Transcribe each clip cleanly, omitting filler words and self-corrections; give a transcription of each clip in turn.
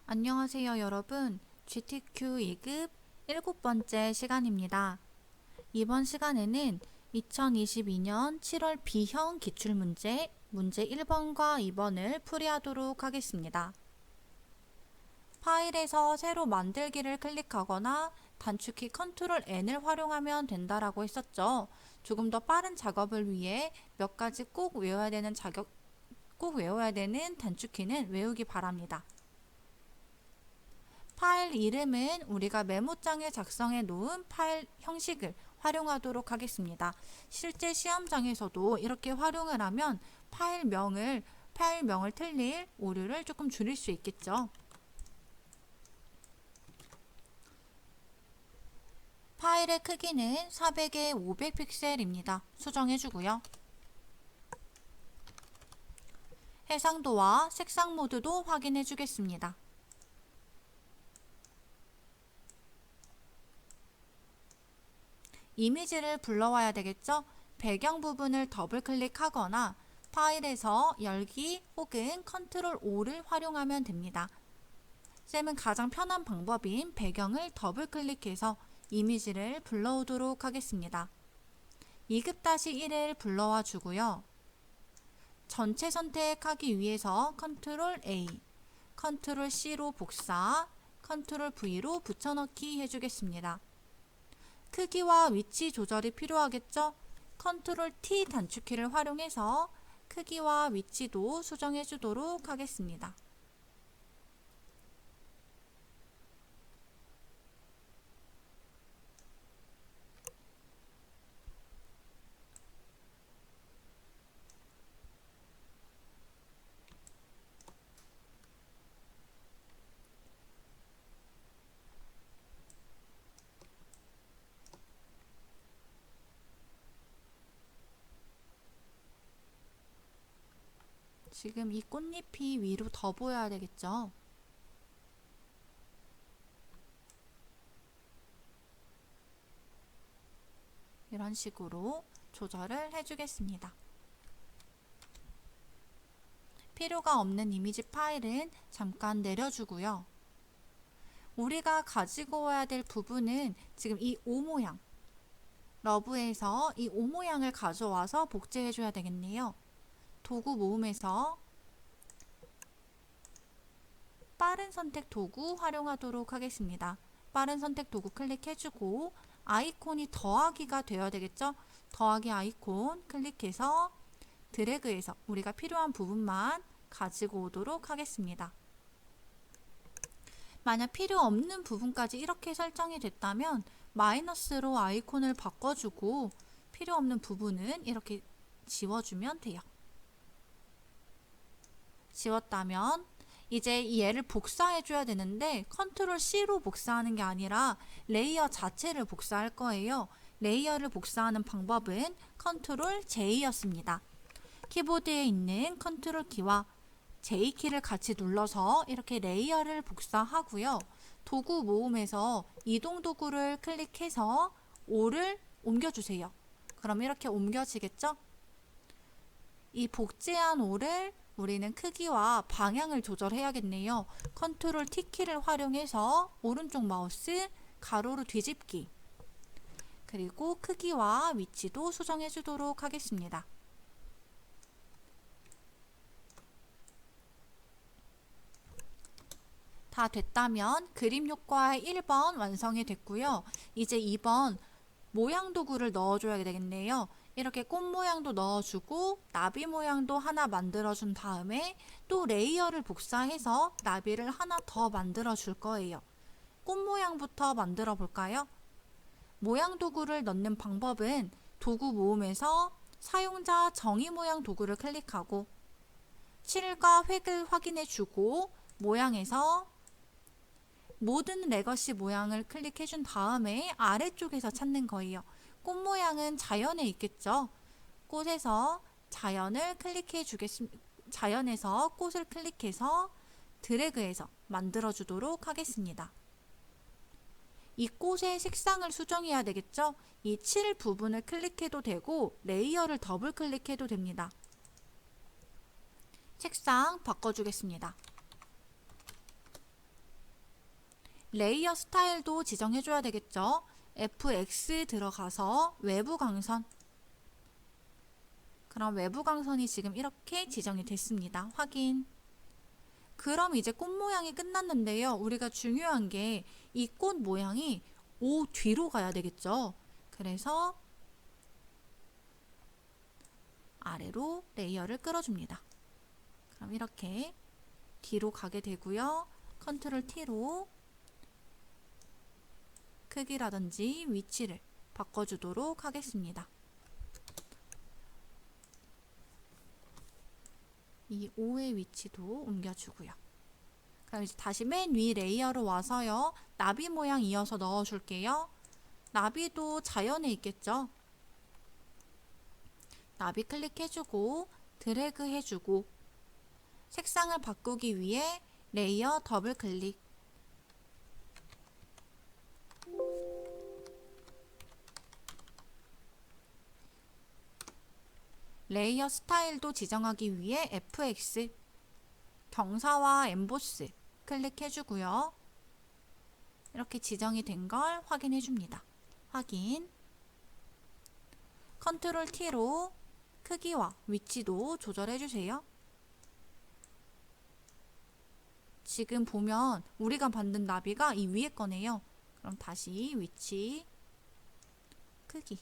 안녕하세요 여러분. GTQ 2급 7번째 시간입니다. 이번 시간에는 2022년 7월 B형 기출문제 문제 1번과 2번을 풀이하도록 하겠습니다. 파일에서 새로 만들기를 클릭하거나 단축키 컨트롤 N을 활용하면 된다라고 했었죠. 조금 더 빠른 작업을 위해 몇 가지 꼭 외워야 되는 단축키는 외우기 바랍니다. 파일 이름은 우리가 메모장에 작성해 놓은 파일 형식을 활용하도록 하겠습니다. 실제 시험장에서도 이렇게 활용을 하면 파일명을 틀릴 오류를 조금 줄일 수 있겠죠. 파일의 크기는 400에 500픽셀입니다. 수정해 주고요. 해상도와 색상 모드도 확인해 주겠습니다. 이미지를 불러와야 되겠죠? 배경 부분을 더블 클릭하거나 파일에서 열기 혹은 컨트롤 O를 활용하면 됩니다. 쌤은 가장 편한 방법인 배경을 더블 클릭해서 이미지를 불러오도록 하겠습니다. 2급-1을 불러와 주고요. 전체 선택하기 위해서 컨트롤 A, 컨트롤 C로 복사, 컨트롤 V로 붙여넣기 해주겠습니다. 크기와 위치 조절이 필요하겠죠? 컨트롤 T 단축키를 활용해서 크기와 위치도 수정해 주도록 하겠습니다. 지금 이 꽃잎이 위로 더 보여야 되겠죠? 이런 식으로 조절을 해주겠습니다. 필요가 없는 이미지 파일은 잠깐 내려주고요. 우리가 가지고 와야 될 부분은 지금 이 O 모양, 러브에서 이 O 모양을 가져와서 복제해 줘야 되겠네요. 도구 모음에서 빠른 선택 도구 활용하도록 하겠습니다. 빠른 선택 도구 클릭해주고 아이콘이 더하기가 되어야 되겠죠? 더하기 아이콘 클릭해서 드래그해서 우리가 필요한 부분만 가지고 오도록 하겠습니다. 만약 필요 없는 부분까지 이렇게 설정이 됐다면 마이너스로 아이콘을 바꿔주고 필요 없는 부분은 이렇게 지워주면 돼요. 지웠다면 이제 얘를 복사해 줘야 되는데 컨트롤 C로 복사하는 게 아니라 레이어 자체를 복사할 거예요. 레이어를 복사하는 방법은 컨트롤 J였습니다. 키보드에 있는 컨트롤 키와 J 키를 같이 눌러서 이렇게 레이어를 복사하고요. 도구 모음에서 이동 도구를 클릭해서 O를 옮겨주세요. 그럼 이렇게 옮겨지겠죠? 이 복제한 O를 우리는 크기와 방향을 조절해야겠네요. 컨트롤 T키를 활용해서 오른쪽 마우스 가로로 뒤집기, 그리고 크기와 위치도 수정해 주도록 하겠습니다. 다 됐다면 그림 효과의 1번 완성이 됐고요. 이제 2번 모양 도구를 넣어줘야 되겠네요. 이렇게 꽃 모양도 넣어주고 나비 모양도 하나 만들어준 다음에 또 레이어를 복사해서 나비를 하나 더 만들어 줄 거예요. 꽃 모양부터 만들어 볼까요? 모양 도구를 넣는 방법은 도구 모음에서 사용자 정의 모양 도구를 클릭하고 칠과 획을 확인해 주고 모양에서 모든 레거시 모양을 클릭해 준 다음에 아래쪽에서 찾는 거예요. 꽃 모양은 자연에 있겠죠. 꽃에서 자연을 클릭해 주겠습니다. 자연에서 꽃을 클릭해서 드래그해서 만들어 주도록 하겠습니다. 이 꽃의 색상을 수정해야 되겠죠. 이 칠 부분을 클릭해도 되고 레이어를 더블 클릭해도 됩니다. 색상 바꿔주겠습니다. 레이어 스타일도 지정해줘야 되겠죠. FX 들어가서 외부 강선. 그럼 외부 강선이 지금 이렇게 지정이 됐습니다. 확인. 그럼 이제 꽃 모양이 끝났는데요. 우리가 중요한 게 이 꽃 모양이 O 뒤로 가야 되겠죠. 그래서 아래로 레이어를 끌어줍니다. 그럼 이렇게 뒤로 가게 되고요. 컨트롤 T로 크기라든지 위치를 바꿔주도록 하겠습니다. 이 O의 위치도 옮겨주고요. 그럼 이제 다시 맨 위 레이어로 와서요. 나비 모양 이어서 넣어줄게요. 나비도 자연에 있겠죠. 나비 클릭해주고 드래그 해주고 색상을 바꾸기 위해 레이어 더블 클릭. 레이어 스타일도 지정하기 위해 FX, 경사와 엠보스 클릭해주고요. 이렇게 지정이 된 걸 확인해줍니다. 확인. 컨트롤 T로 크기와 위치도 조절해주세요. 지금 보면 우리가 만든 나비가 이 위에 거네요. 그럼 다시 위치, 크기.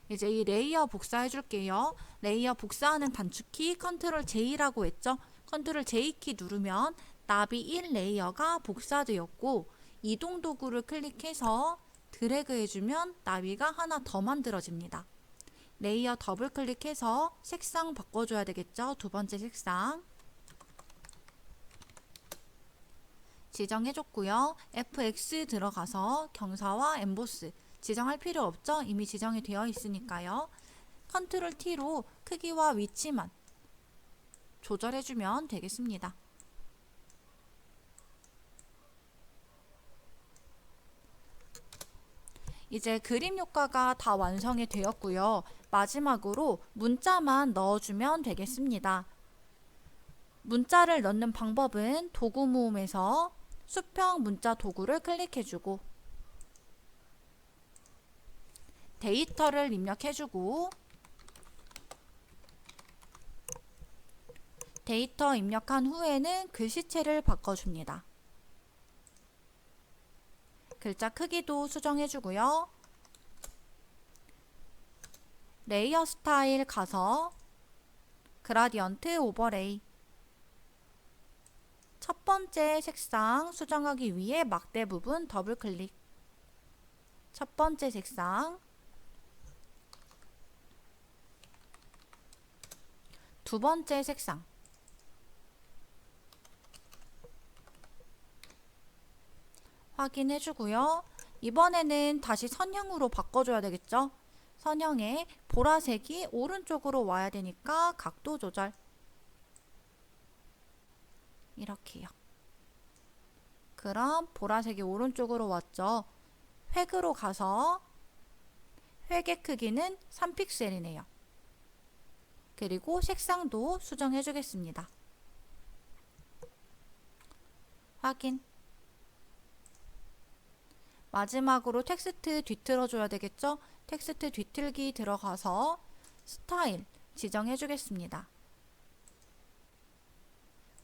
이제 이 레이어 복사해 줄게요. 레이어 복사하는 단축키 컨트롤 J라고 했죠. 컨트롤 J키 누르면 나비 1 레이어가 복사되었고 이동 도구를 클릭해서 드래그 해주면 나비가 하나 더 만들어집니다. 레이어 더블 클릭해서 색상 바꿔줘야 되겠죠. 두 번째 색상 지정해줬고요. FX 들어가서 경사와 엠보스 지정할 필요 없죠? 이미 지정이 되어 있으니까요. 컨트롤 T로 크기와 위치만 조절해주면 되겠습니다. 이제 그림 효과가 다 완성이 되었고요. 마지막으로 문자만 넣어주면 되겠습니다. 문자를 넣는 방법은 도구 모음에서 수평 문자 도구를 클릭해주고 데이터를 입력해주고 데이터 입력한 후에는 글씨체를 바꿔줍니다. 글자 크기도 수정해주고요. 레이어 스타일 가서 그라디언트 오버레이 첫 번째 색상 수정하기 위해 막대 부분 더블 클릭. 첫 번째 색상 두 번째 색상 확인해주고요. 이번에는 다시 선형으로 바꿔줘야 되겠죠? 선형에 보라색이 오른쪽으로 와야 되니까 각도 조절 이렇게요. 그럼 보라색이 오른쪽으로 왔죠? 획으로 가서 획의 크기는 3픽셀이네요. 그리고 색상도 수정해 주겠습니다. 확인. 마지막으로 텍스트 뒤틀어 줘야 되겠죠? 텍스트 뒤틀기 들어가서 스타일 지정해 주겠습니다.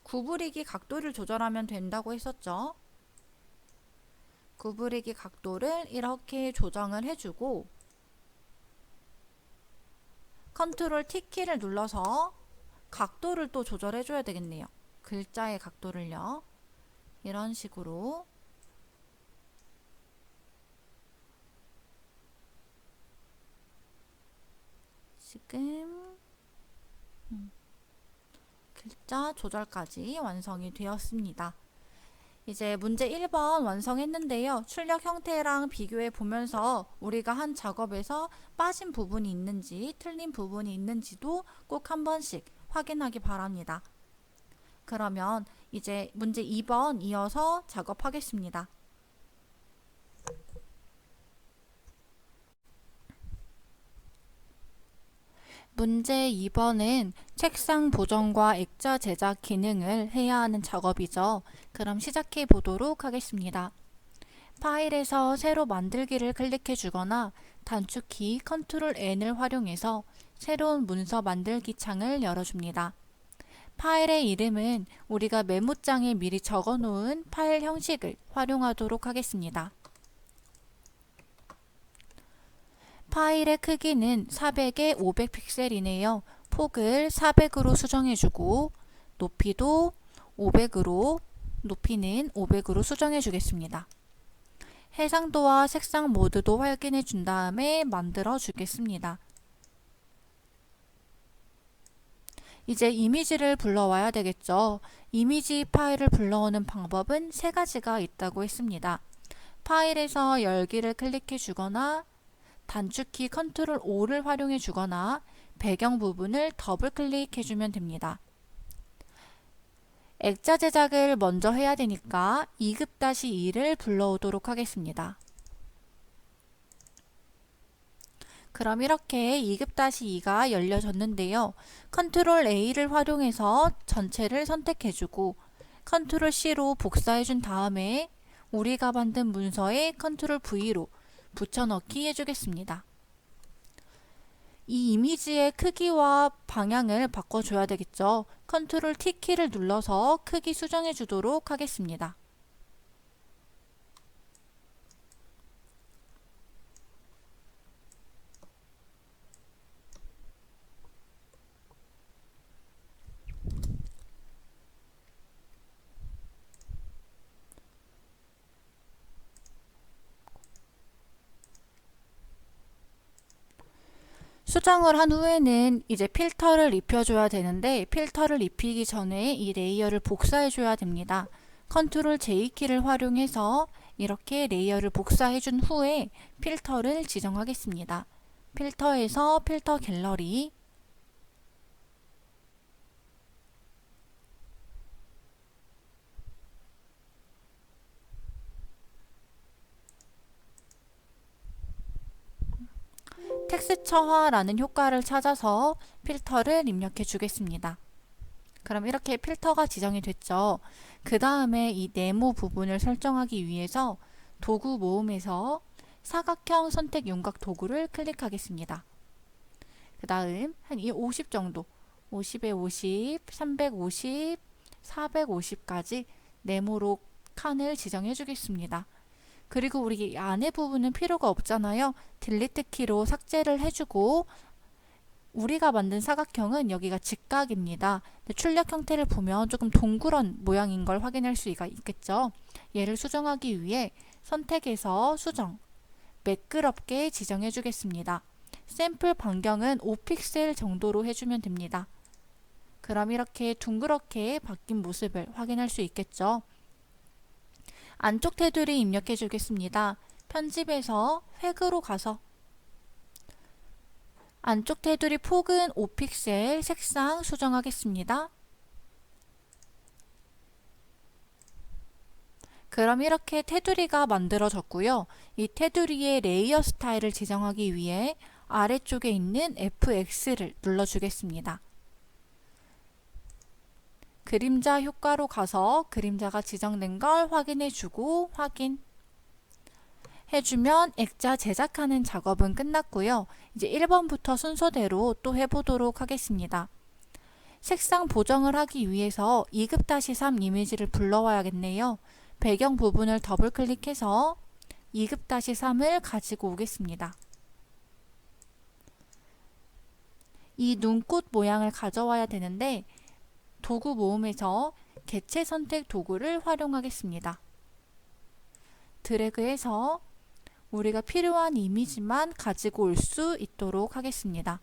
구부리기 각도를 조절하면 된다고 했었죠? 구부리기 각도를 이렇게 조정을 해주고 컨트롤 T키를 눌러서 각도를 또 조절해 줘야 되겠네요. 글자의 각도를요. 이런 식으로 지금 글자 조절까지 완성이 되었습니다. 이제 문제 1번 완성했는데요. 출력 형태랑 비교해 보면서 우리가 한 작업에서 빠진 부분이 있는지 틀린 부분이 있는지도 꼭 한 번씩 확인하기 바랍니다. 그러면 이제 문제 2번 이어서 작업하겠습니다. 문제 2번은 책상 보정과 액자 제작 기능을 해야 하는 작업이죠. 그럼 시작해 보도록 하겠습니다. 파일에서 새로 만들기를 클릭해 주거나 단축키 Ctrl N을 활용해서 새로운 문서 만들기 창을 열어줍니다. 파일의 이름은 우리가 메모장에 미리 적어 놓은 파일 형식을 활용하도록 하겠습니다. 파일의 크기는 400에 500 픽셀이네요. 폭을 400으로 수정해주고 높이도 500으로 높이는 500으로 수정해 주겠습니다. 해상도와 색상 모드도 확인해 준 다음에 만들어 주겠습니다. 이제 이미지를 불러와야 되겠죠. 이미지 파일을 불러오는 방법은 세 가지가 있다고 했습니다. 파일에서 열기를 클릭해 주거나 단축키 Ctrl O를 활용해 주거나 배경 부분을 더블 클릭해 주면 됩니다. 액자 제작을 먼저 해야 되니까 2급-2를 불러오도록 하겠습니다. 그럼 이렇게 2급-2가 열려졌는데요. Ctrl A를 활용해서 전체를 선택해주고 Ctrl C로 복사해준 다음에 우리가 만든 문서에 Ctrl V로 붙여넣기 해주겠습니다. 이 이미지의 크기와 방향을 바꿔줘야 되겠죠. Ctrl T 키를 눌러서 크기 수정해 주도록 하겠습니다. 수정을 한 후에는 이제 필터를 입혀줘야 되는데 필터를 입히기 전에 이 레이어를 복사해줘야 됩니다. Ctrl J키를 활용해서 이렇게 레이어를 복사해준 후에 필터를 지정하겠습니다. 필터에서 필터 갤러리 텍스처화라는 효과를 찾아서 필터를 입력해 주겠습니다. 그럼 이렇게 필터가 지정이 됐죠. 그 다음에 이 네모 부분을 설정하기 위해서 도구 모음에서 사각형 선택 윤곽 도구를 클릭하겠습니다. 그 다음 한 50 정도 50에 50, 350, 450까지 네모로 칸을 지정해 주겠습니다. 그리고 우리 안에 부분은 필요가 없잖아요. 딜리트 키로 삭제를 해주고 우리가 만든 사각형은 여기가 직각입니다. 출력 형태를 보면 조금 동그란 모양인 걸 확인할 수가 있겠죠. 얘를 수정하기 위해 선택해서 수정, 매끄럽게 지정해 주겠습니다. 샘플 반경은 5픽셀 정도로 해주면 됩니다. 그럼 이렇게 둥그렇게 바뀐 모습을 확인할 수 있겠죠. 안쪽 테두리 입력해 주겠습니다. 편집에서 획으로 가서 안쪽 테두리 폭은 5픽셀, 색상 수정하겠습니다. 그럼 이렇게 테두리가 만들어졌고요. 이 테두리의 레이어 스타일을 지정하기 위해 아래쪽에 있는 FX를 눌러주겠습니다. 그림자 효과로 가서 그림자가 지정된 걸 확인해주고 확인 해주면 액자 제작하는 작업은 끝났고요. 이제 1번부터 순서대로 또 해보도록 하겠습니다. 색상 보정을 하기 위해서 2급-3 이미지를 불러와야겠네요. 배경 부분을 더블 클릭해서 2급-3을 가지고 오겠습니다. 이 눈꽃 모양을 가져와야 되는데 도구 모음에서 개체 선택 도구를 활용하겠습니다. 드래그해서 우리가 필요한 이미지만 가지고 올 수 있도록 하겠습니다.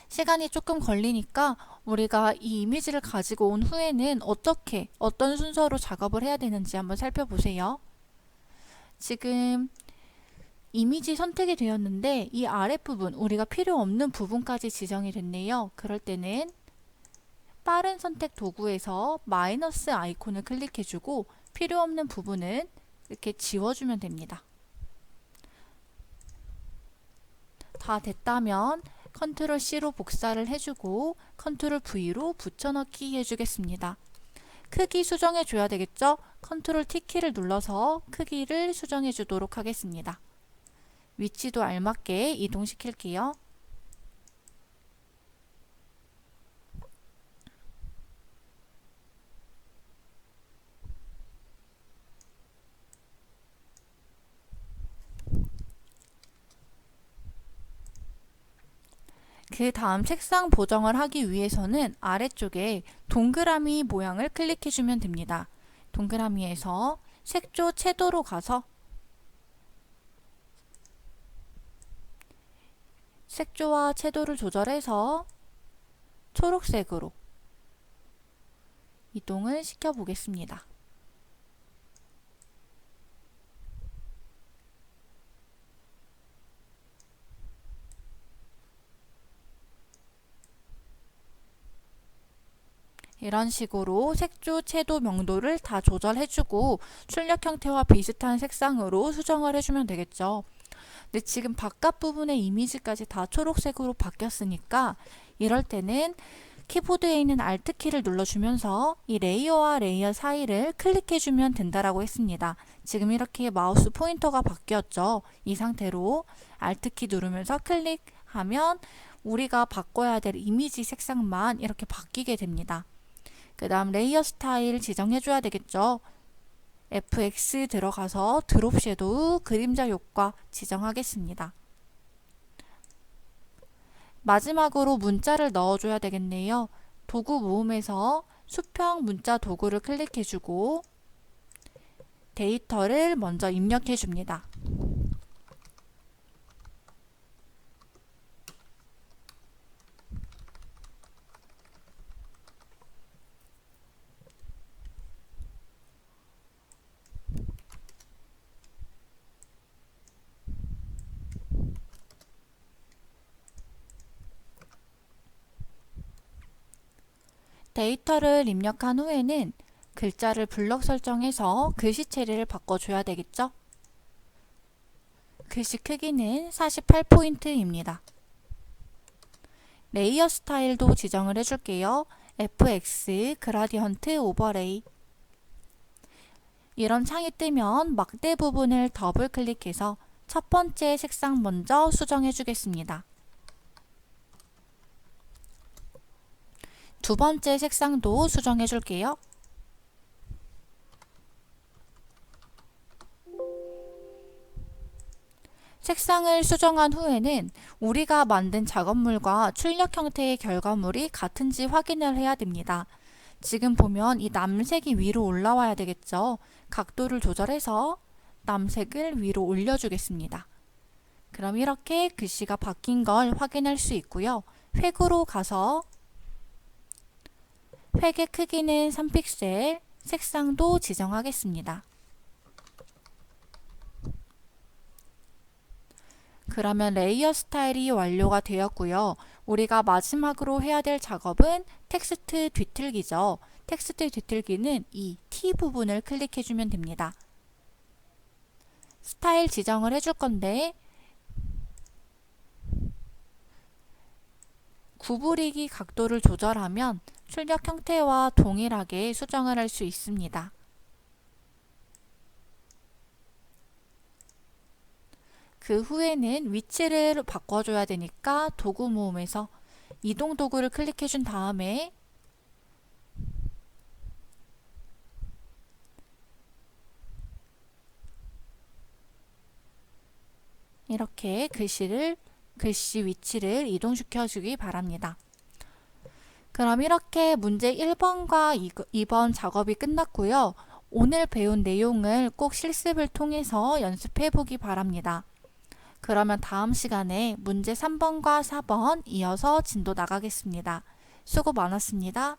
시간이 조금 걸리니까 우리가 이 이미지를 가지고 온 후에는 어떤 순서로 작업을 해야 되는지 한번 살펴보세요. 지금 이미지 선택이 되었는데 이 아랫부분, 우리가 필요 없는 부분까지 지정이 됐네요. 그럴 때는 빠른 선택 도구에서 마이너스 아이콘을 클릭해주고 필요 없는 부분은 이렇게 지워주면 됩니다. 다 됐다면 컨트롤 C로 복사를 해주고 컨트롤 V로 붙여넣기 해주겠습니다. 크기 수정해 줘야 되겠죠? 컨트롤 T키를 눌러서 크기를 수정해 주도록 하겠습니다. 위치도 알맞게 이동시킬게요. 그 다음 색상 보정을 하기 위해서는 아래쪽에 동그라미 모양을 클릭해주면 됩니다. 동그라미에서 색조 채도로 가서 색조와 채도를 조절해서 초록색으로 이동을 시켜 보겠습니다. 이런 식으로 색조, 채도, 명도를 다 조절해주고 출력 형태와 비슷한 색상으로 수정을 해주면 되겠죠. 근데 지금 바깥 부분의 이미지까지 다 초록색으로 바뀌었으니까 이럴 때는 키보드에 있는 Alt키를 눌러주면서 이 레이어와 레이어 사이를 클릭해주면 된다라고 했습니다. 지금 이렇게 마우스 포인터가 바뀌었죠. 이 상태로 Alt키 누르면서 클릭하면 우리가 바꿔야 될 이미지 색상만 이렇게 바뀌게 됩니다. 그 다음 레이어 스타일 지정해줘야 되겠죠. FX 들어가서 드롭 섀도우 그림자 효과 지정하겠습니다. 마지막으로 문자를 넣어줘야 되겠네요. 도구 모음에서 수평 문자 도구를 클릭해주고 데이터를 먼저 입력해줍니다. 데이터를 입력한 후에는 글자를 블럭 설정해서 글씨 체리를 바꿔줘야 되겠죠? 글씨 크기는 48포인트입니다. 레이어 스타일도 지정을 해줄게요. FX 그라디언트 오버레이. 이런 창이 뜨면 막대 부분을 더블 클릭해서 첫 번째 색상 먼저 수정해 주겠습니다. 두 번째 색상도 수정해 줄게요. 색상을 수정한 후에는 우리가 만든 작업물과 출력 형태의 결과물이 같은지 확인을 해야 됩니다. 지금 보면 이 남색이 위로 올라와야 되겠죠. 각도를 조절해서 남색을 위로 올려주겠습니다. 그럼 이렇게 글씨가 바뀐 걸 확인할 수 있고요. 획으로 가서 획의 크기는 3픽셀, 색상도 지정하겠습니다. 그러면 레이어 스타일이 완료가 되었고요. 우리가 마지막으로 해야 될 작업은 텍스트 뒤틀기죠. 텍스트 뒤틀기는 이 T 부분을 클릭해주면 됩니다. 스타일 지정을 해줄 건데 구부리기 각도를 조절하면 출력 형태와 동일하게 수정을 할 수 있습니다. 그 후에는 위치를 바꿔줘야 되니까 도구 모음에서 이동 도구를 클릭해 준 다음에 이렇게 글씨 위치를 이동시켜 주기 바랍니다. 그럼 이렇게 문제 1번과 2번 작업이 끝났고요. 오늘 배운 내용을 꼭 실습을 통해서 연습해 보기 바랍니다. 그러면 다음 시간에 문제 3번과 4번 이어서 진도 나가겠습니다. 수고 많았습니다.